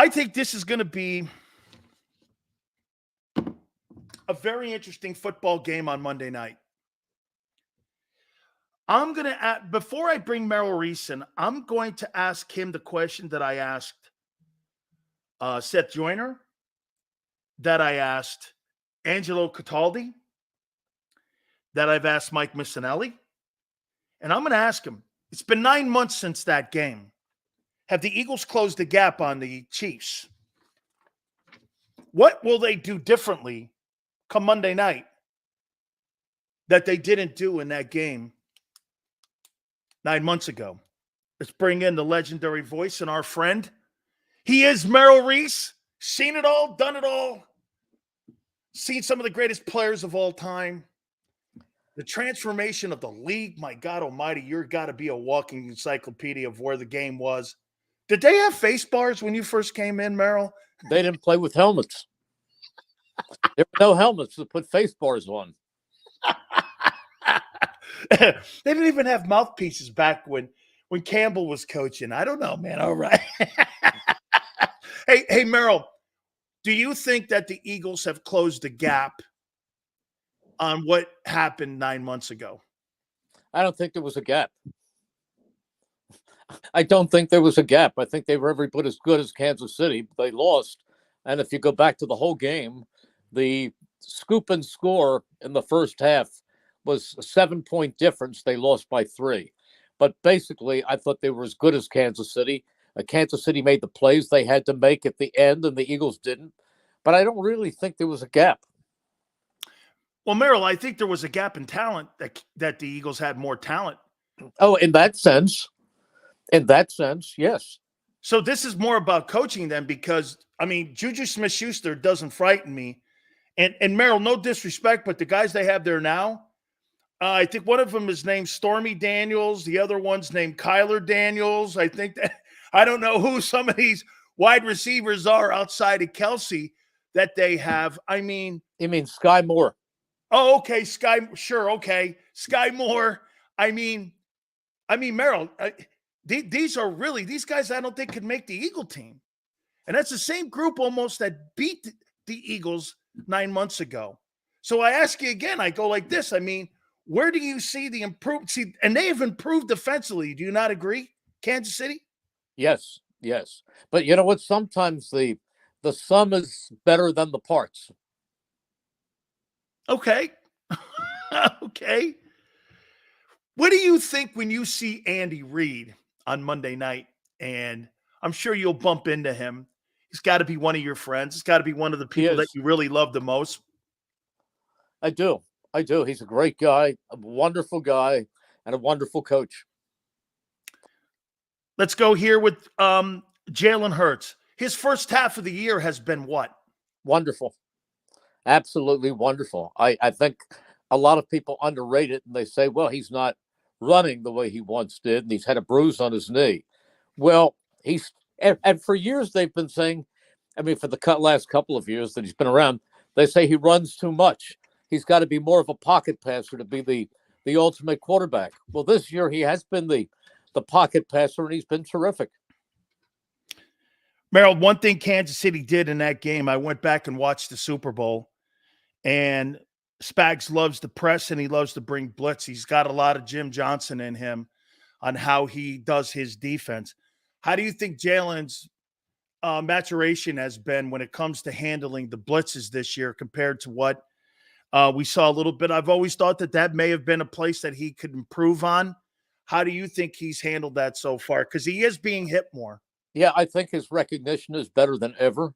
I think this is going to be a very interesting football game on Monday night. I'm going to, before I bring Merrill Reese in, I'm going to ask him the question that I asked Seth Joyner, that I asked Angelo Cataldi, that I've asked Mike Missinelli. And I'm going to ask him, it's been 9 months since that game. Have the Eagles closed the gap on the Chiefs? What will they do differently come Monday night that they didn't do in that game 9 months ago? Let's bring in the legendary voice and our friend. He is Merrill Reese. Seen it all, done it all. Seen some of the greatest players of all time. The transformation of the league, my God almighty, you're got to be a walking encyclopedia of where the game was. Did they have face bars when you first came in, Merrill? They didn't play with helmets. There were no helmets to put face bars on. They didn't even have mouthpieces back when Campbell was coaching. I don't know, man. All right. Hey, Merrill, do you think that the Eagles have closed the gap on what happened 9 months ago? I don't think there was a gap. I don't think there was a gap. I think they were every bit as good as Kansas City. They lost. And if you go back to the whole game, the scoop and score in the first half was a 7-point difference. They lost by 3. But basically, I thought they were as good as Kansas City. Kansas City made the plays they had to make at the end, and the Eagles didn't. But I don't really think there was a gap. Well, Merrill, I think there was a gap in talent that the Eagles had more talent. Oh, in that sense, yes. So this is more about coaching then, because, I mean, Juju Smith-Schuster doesn't frighten me. And Merrill, no disrespect, but the guys they have there now, I think one of them is named Stormy Daniels. The other one's named Kyler Daniels. I think that I don't know who some of these wide receivers are outside of Kelsey that they have. I mean, you mean Sky Moore? Oh, okay, sure, okay, Sky Moore. I mean, Merrill, these are really these guys. I don't think could make the Eagle team, and that's the same group almost that beat the Eagles 9 months ago. So I ask you again. I go like this. I mean, where do you see the improvement? See, and they have improved defensively. Do you not agree, Kansas City? Yes. But you know what? Sometimes the sum is better than the parts. Okay. Okay. What do you think when you see Andy Reid on Monday night? And I'm sure you'll bump into him. He's got to be one of your friends. He's got to be one of the people that you really love the most. I do. He's a great guy, a wonderful guy, and a wonderful coach. Let's go here with Jalen Hurts. His first half of the year has been what? Wonderful. Absolutely wonderful. I think a lot of people underrate it, and they say, well, he's not running the way he once did, and he's had a bruise on his knee. Well, and for years they've been saying, I mean, for the last couple of years that he's been around, they say he runs too much. He's got to be more of a pocket passer to be the ultimate quarterback. Well, this year he has been the pocket passer, and he's been terrific. Merrill, one thing Kansas City did in that game, I went back and watched the Super Bowl, and Spags loves to press and he loves to bring blitz. He's got a lot of Jim Johnson in him on how he does his defense. How do you think Jalen's maturation has been when it comes to handling the blitzes this year compared to what we saw a little bit? I've always thought that may have been a place that he could improve on. How do you think he's handled that so far? Because he is being hit more. Yeah, I think his recognition is better than ever.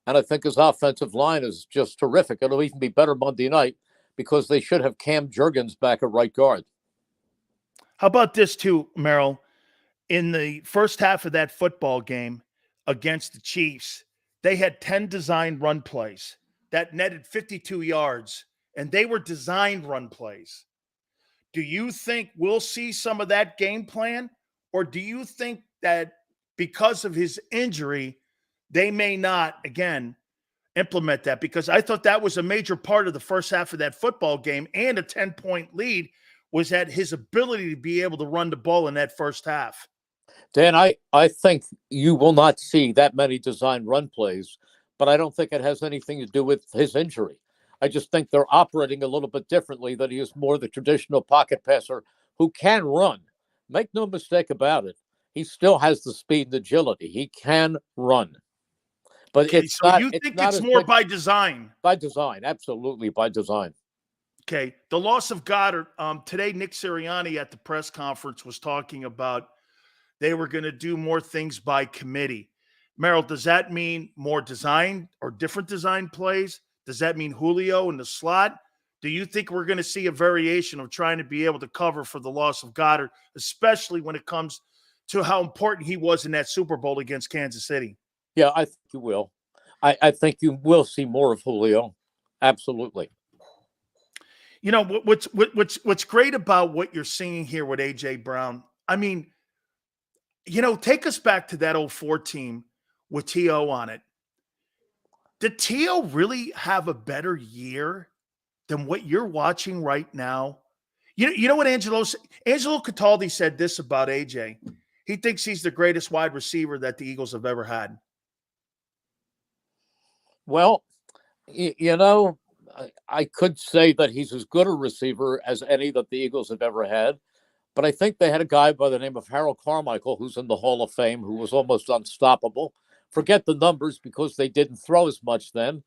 And I think his offensive line is just terrific. It'll even be better Monday night because they should have Cam Jurgens back at right guard. How about this too, Merrill? In the first half of that football game against the Chiefs, they had 10 designed run plays that netted 52 yards, and they were designed run plays. Do you think we'll see some of that game plan, or do you think that because of his injury, they may not, again, implement that? Because I thought that was a major part of the first half of that football game, and a 10-point lead was that his ability to be able to run the ball in that first half. Dan, I think you will not see that many design run plays, but I don't think it has anything to do with his injury. I just think they're operating a little bit differently, that he is more the traditional pocket passer who can run. Make no mistake about it. He still has the speed and agility. He can run. But Okay, so you it's think not it's as more big by design? by design. Absolutely by design. Okay, the loss of Goddard. Today, Nick Sirianni at the press conference was talking about they were going to do more things by committee. Merrill, does that mean more design or different design plays? Does that mean Julio in the slot? Do you think we're going to see a variation of trying to be able to cover for the loss of Goddard, especially when it comes to how important he was in that Super Bowl against Kansas City? Yeah, I think you will. I think you will see more of Julio. Absolutely. You know what's great about what you're seeing here with AJ Brown. I mean, take us back to that '04 team with T.O. on it. Did T.O. really have a better year than what you're watching right now? You know what Angelo Cataldi said this about AJ. He thinks he's the greatest wide receiver that the Eagles have ever had. Well, you know, I could say that he's as good a receiver as any that the Eagles have ever had. But I think they had a guy by the name of Harold Carmichael, who's in the Hall of Fame, who was almost unstoppable. Forget the numbers because they didn't throw as much then.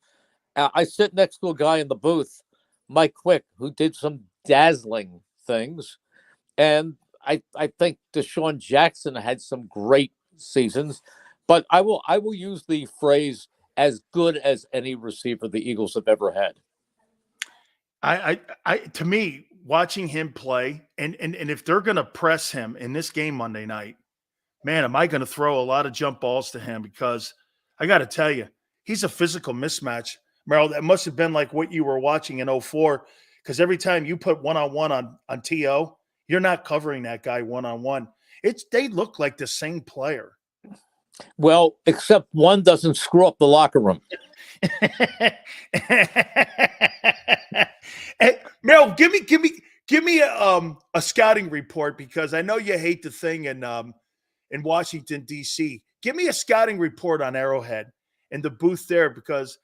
I sit next to a guy in the booth, Mike Quick, who did some dazzling things. And I think Deshaun Jackson had some great seasons. But I will use the phrase as good as any receiver the Eagles have ever had. To me, watching him play, and if they're going to press him in this game Monday night, man, am I going to throw a lot of jump balls to him, because I got to tell you, he's a physical mismatch. Merrill, that must have been like what you were watching in '04, because every time you put one-on-one on T.O., you're not covering that guy one-on-one. They look like the same player. Well, except one doesn't screw up the locker room. Hey, Merrill, give me a scouting report, because I know you hate the thing in Washington D.C. Give me a scouting report on Arrowhead and the booth there, because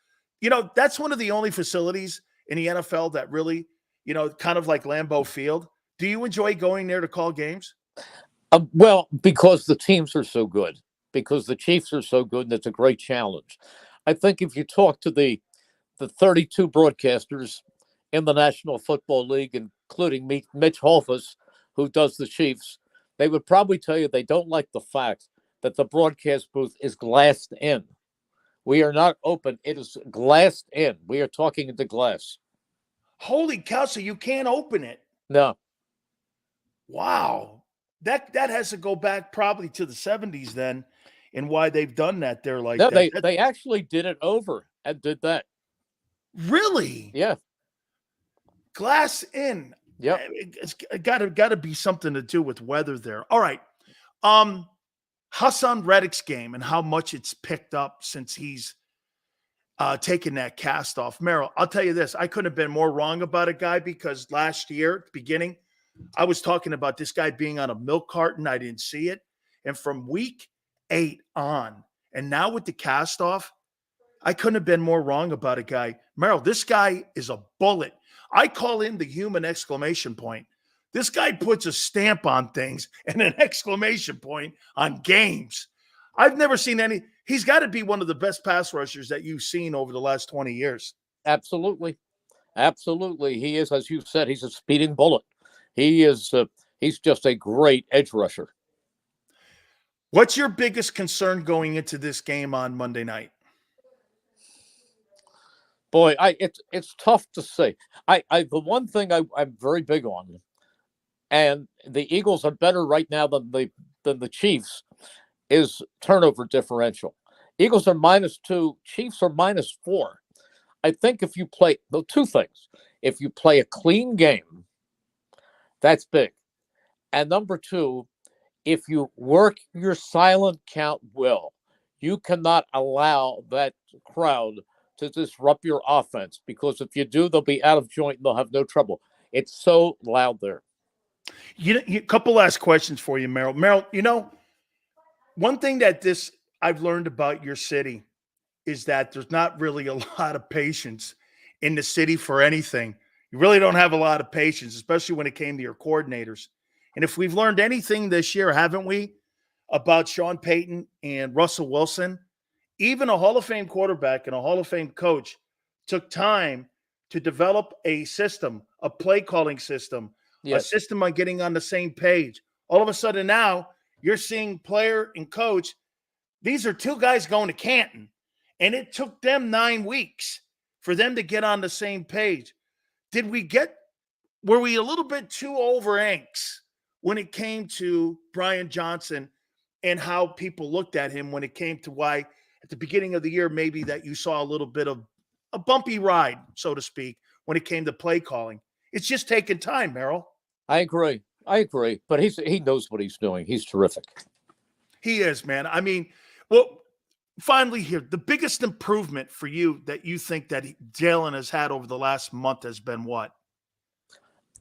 that's one of the only facilities in the NFL that really, kind of like Lambeau Field. Do you enjoy going there to call games? Well, because the teams are so good, because the Chiefs are so good, and it's a great challenge. I think if you talk to the 32 broadcasters in the National Football League, including Mitch Holthus, who does the Chiefs, they would probably tell you they don't like the fact that the broadcast booth is glassed in. We are not open. It is glassed in. We are talking into glass. Holy cow, so you can't open it? No. Wow. That has to go back probably to the 70s then, and why they've done that there like No, that. they actually did it over and did that. Really? Yeah. Glass in. Yep. It's got to be something to do with weather there. All right. Hassan Reddick's game and how much it's picked up since he's taken that cast off. Merrill, I'll tell you this. I couldn't have been more wrong about a guy, because last year, at the beginning, I was talking about this guy being on a milk carton. I didn't see it. And from week 8 on, and now with the cast off, I couldn't have been more wrong about a guy. Merrill, this guy is a bullet. I call him the human exclamation point. This guy puts a stamp on things and an exclamation point on games. I've never seen any. He's got to be one of the best pass rushers that you've seen over the last 20 years. Absolutely. Absolutely. He is, as you said, he's a speeding bullet. He's just a great edge rusher. What's your biggest concern going into this game on Monday night? Boy, it's tough to say. The one thing I'm very big on, and the Eagles are better right now than the Chiefs, is turnover differential. Eagles are -2, Chiefs are -4. I think if you play the two things, if you play a clean game, that's big. And number two, if you work your silent count well, you cannot allow that crowd to disrupt your offense, because if you do, they'll be out of joint and they'll have no trouble. It's so loud there. A couple last questions for you, Merrill. Merrill, one thing that I've learned about your city is that there's not really a lot of patience in the city for anything. You really don't have a lot of patience, especially when it came to your coordinators. And if we've learned anything this year, haven't we, about Sean Payton and Russell Wilson, even a Hall of Fame quarterback and a Hall of Fame coach took time to develop a system, a play calling system, a Yes. system on getting on the same page. All of a sudden now you're seeing player and coach. These are two guys going to Canton, and it took them 9 weeks for them to get on the same page. Were we a little bit too over anxious when it came to Brian Johnson and how people looked at him when it came to why at the beginning of the year, maybe that you saw a little bit of a bumpy ride, so to speak, when it came to play calling? It's just taking time, Merrill. I agree. But he knows what he's doing. He's terrific. He is, man. I mean, well, finally here, the biggest improvement for you that you think that Jalen has had over the last month has been what?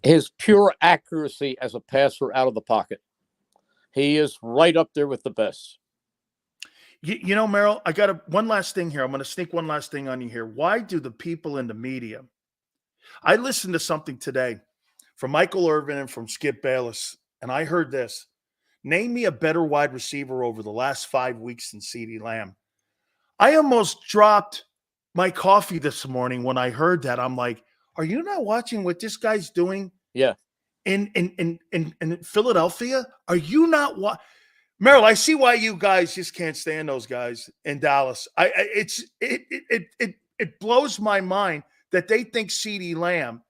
His pure accuracy as a passer out of the pocket. He is right up there with the best. You know, Merrill, I got one last thing here. I'm going to sneak one last thing on you here. Why do the people in the media? I listened to something today from Michael Irvin and from Skip Bayless, and I heard this. Name me a better wide receiver over the last 5 weeks than CeeDee Lamb. I almost dropped my coffee this morning when I heard that. I'm like, are you not watching what this guy's doing? Yeah. In Philadelphia? Are you not Merrill, I see why you guys just can't stand those guys in Dallas. It blows my mind that they think CeeDee Lamb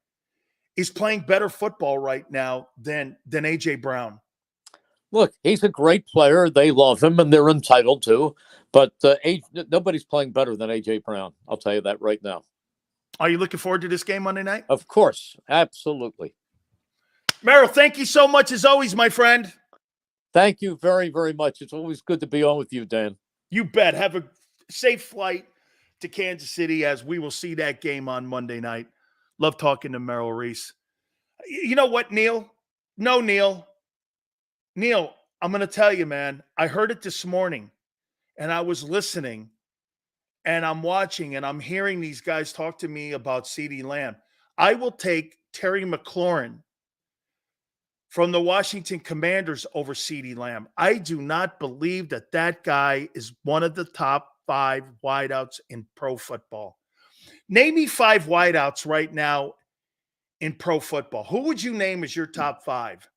is playing better football right now than A.J. Brown. Look, he's a great player. They love him, and they're entitled to. But nobody's playing better than A.J. Brown. I'll tell you that right now. Are you looking forward to this game Monday night? Of course. Absolutely. Merrill, thank you so much as always, my friend. Thank you very, very much. It's always good to be on with you, Dan. You bet. Have a safe flight to Kansas City as we will see that game on Monday night. Love talking to Merrill Reese. You know what, Neil? No, Neil. Neil, I'm going to tell you, man, I heard it this morning, and I was listening, and I'm watching, and I'm hearing these guys talk to me about CeeDee Lamb. I will take Terry McLaurin from the Washington Commanders over CeeDee Lamb. I do not believe that guy is one of the top 5 wideouts in pro football. Name me 5 wideouts right now in pro football. Who would you name as your top 5?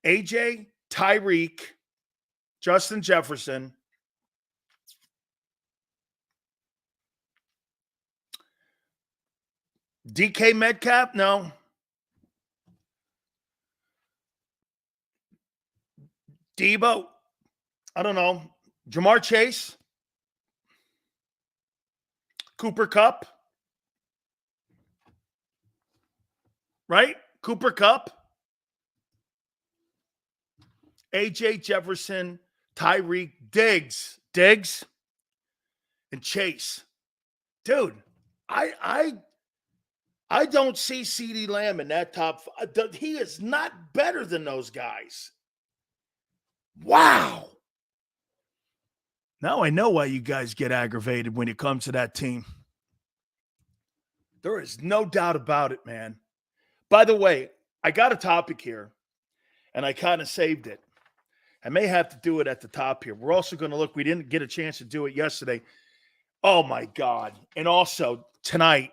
AJ, Tyreek, Justin Jefferson, DK Metcalf? No. Debo? I don't know. Jamar Chase? Cooper Kupp? Right? Cooper Kupp? AJ Jefferson, Tyreek, Diggs, and Chase. Dude, I don't see CeeDee Lamb in that top 5. He is not better than those guys. Wow. Now I know why you guys get aggravated when it comes to that team. There is no doubt about it, man. By the way, I got a topic here, and I kind of saved it. I may have to do it at the top here. We're also going to look. We didn't get a chance to do it yesterday. Oh, my God. And also tonight,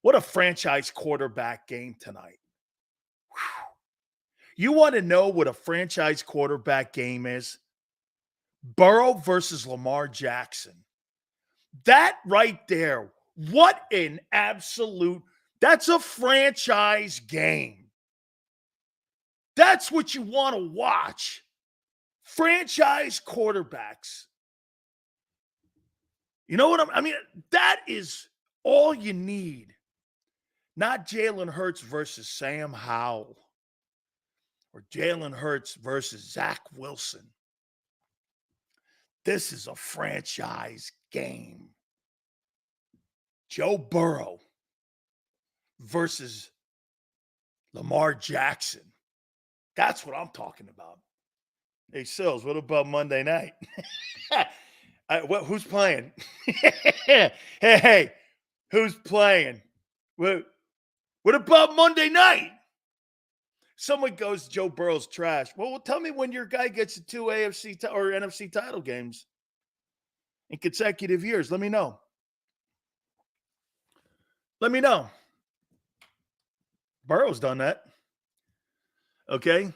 what a franchise quarterback game tonight. Whew. You want to know what a franchise quarterback game is? Burrow versus Lamar Jackson. That right there, what an absolute, that's a franchise game. That's what you want to watch. Franchise quarterbacks. You know what I mean? That is all you need. Not Jalen Hurts versus Sam Howell or Jalen Hurts versus Zach Wilson. This is a franchise game. Joe Burrow versus Lamar Jackson. That's what I'm talking about. Hey, Sills, what about Monday night? Who's playing? hey, who's playing? What about Monday night? Someone goes, Joe Burrow's trash. Well, tell me when your guy gets to 2 AFC or NFC title games in consecutive years. Let me know. Let me know. Burrow's done that. Okay.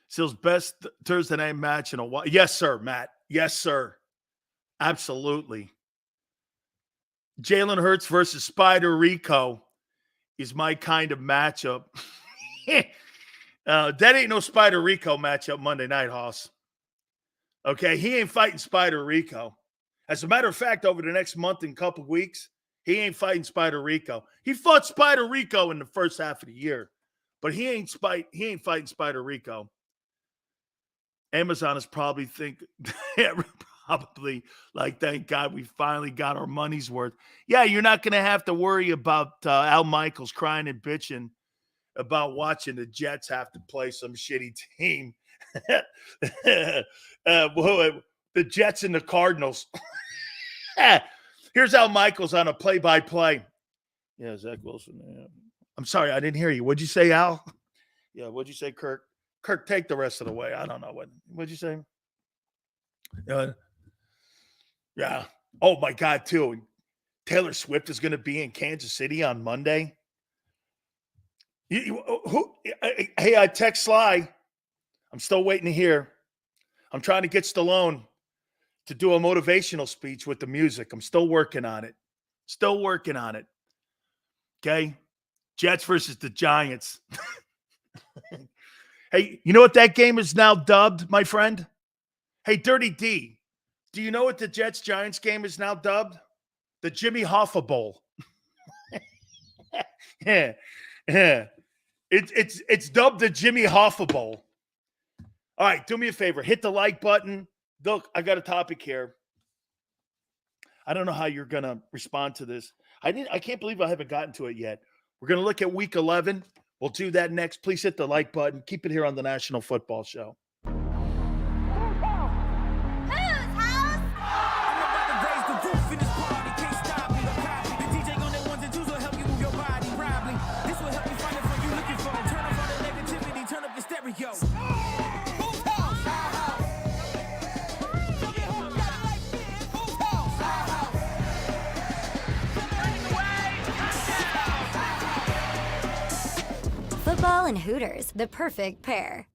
Sill's best Thursday night match in a while. Yes, sir, Matt. Yes, sir. Absolutely. Jalen Hurts versus Spider Rico is my kind of matchup. That ain't no Spider Rico matchup Monday night, Hoss. Okay, he ain't fighting Spider Rico. As a matter of fact, over the next month and couple weeks, he ain't fighting Spider Rico. He fought Spider Rico in the first half of the year, but he ain't fighting Spider Rico. Amazon is probably like, thank God we finally got our money's worth. Yeah, you're not going to have to worry about Al Michaels crying and bitching about watching the Jets have to play some shitty team. The Jets and the Cardinals. Here's Al Michaels on a play-by-play. Yeah, Zach Wilson. Yeah. I'm sorry, I didn't hear you. What'd you say, Al? Yeah, what'd you say, Kirk? Kirk, take the rest of the way. I don't know. What'd you say? Yeah. Oh, my God, too. Taylor Swift is going to be in Kansas City on Monday. Hey, I text Sly. I'm still waiting to hear. I'm trying to get Stallone to do a motivational speech with the music. I'm still working on it. Okay? Jets versus the Giants. Hey, you know what that game is now dubbed, my friend? Hey, Dirty D, do you know what the Jets-Giants game is now dubbed? The Jimmy Hoffa Bowl. Yeah. It's dubbed the Jimmy Hoffa Bowl. All right, do me a favor. Hit the like button. Look, I got a topic here. I don't know how you're going to respond to this. I can't believe I haven't gotten to it yet. We're going to look at Week 11. We'll do that next. Please hit the like button. Keep it here on the National Football Show. Football and Hooters, the perfect pair.